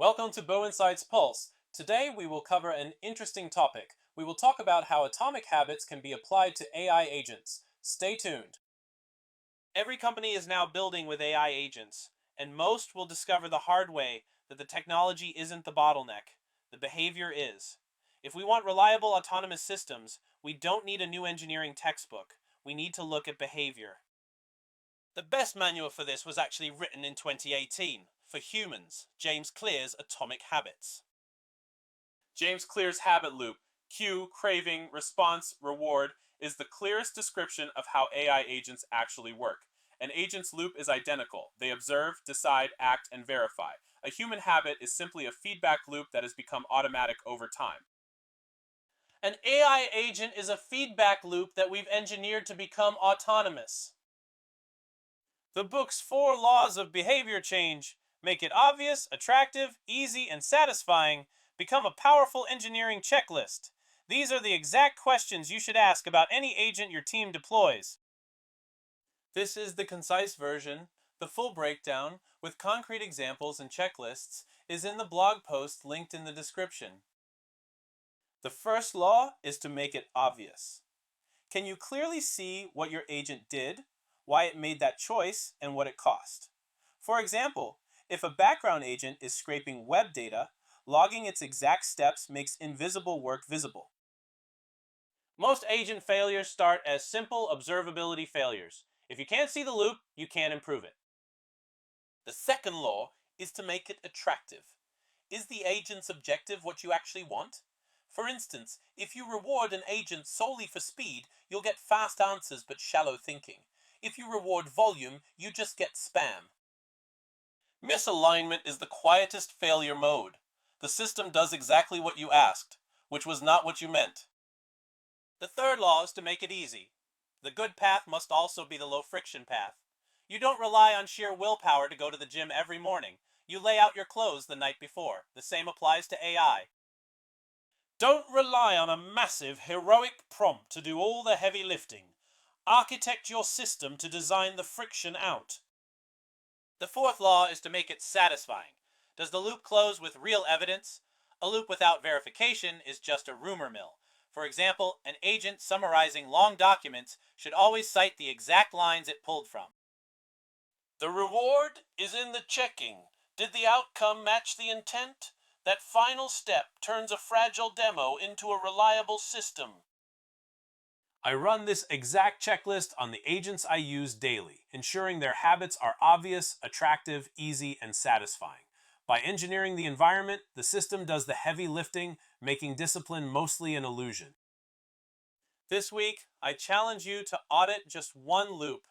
Welcome to Bo Insight's Pulse. Today we will cover an interesting topic. We will talk about how atomic habits can be applied to AI agents. Stay tuned. Every company is now building with AI agents, and most will discover the hard way that the technology isn't the bottleneck. The behavior is. If we want reliable autonomous systems, we don't need a new engineering textbook. We need to look at behavior. The best manual for this was actually written in 2018 for humans, James Clear's Atomic Habits. James Clear's habit loop, cue, craving, response, reward, is the clearest description of how AI agents actually work. An agent's loop is identical. They observe, decide, act, and verify. A human habit is simply a feedback loop that has become automatic over time. An AI agent is a feedback loop that we've engineered to become autonomous. The book's 4 laws of behavior change make it obvious, attractive, easy, and satisfying, become a powerful engineering checklist. These are the exact questions you should ask about any agent your team deploys. This is the concise version. The full breakdown, with concrete examples and checklists, is in the blog post linked in the description. The first law is to make it obvious. Can you clearly see what your agent did, why it made that choice, and what it cost? For example, if a background agent is scraping web data, logging its exact steps makes invisible work visible. Most agent failures start as simple observability failures. If you can't see the loop, you can't improve it. The second law is to make it attractive. Is the agent's objective what you actually want? For instance, if you reward an agent solely for speed, you'll get fast answers but shallow thinking. If you reward volume, you just get spam. Misalignment is the quietest failure mode. The system does exactly what you asked, which was not what you meant. The third law is to make it easy. The good path must also be the low friction path. You don't rely on sheer willpower to go to the gym every morning. You lay out your clothes the night before. The same applies to AI. Don't rely on a massive, heroic prompt to do all the heavy lifting. Architect your system to design the friction out. The fourth law is to make it satisfying. Does the loop close with real evidence? A loop without verification is just a rumor mill. For example, an agent summarizing long documents should always cite the exact lines it pulled from. The reward is in the checking. Did the outcome match the intent? That final step turns a fragile demo into a reliable system. I run this exact checklist on the agents I use daily, ensuring their habits are obvious, attractive, easy, and satisfying. By engineering the environment, the system does the heavy lifting, making discipline mostly an illusion. This week, I challenge you to audit just one loop,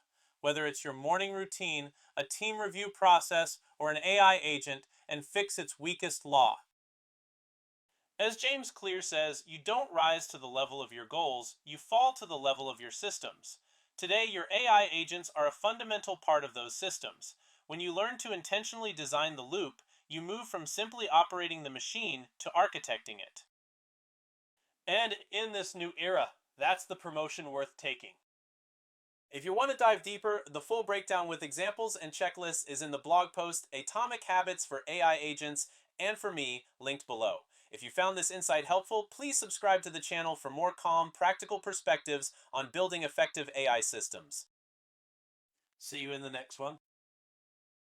whether it's your morning routine, a team review process, or an AI agent, and fix its weakest law. As James Clear says, you don't rise to the level of your goals, you fall to the level of your systems. Today, your AI agents are a fundamental part of those systems. When you learn to intentionally design the loop, you move from simply operating the machine to architecting it. And in this new era, that's the promotion worth taking. If you want to dive deeper, the full breakdown with examples and checklists is in the blog post Atomic Habits for AI Agents and for me, linked below. If you found this insight helpful, please subscribe to the channel for more calm, practical perspectives on building effective AI systems. See you in the next one.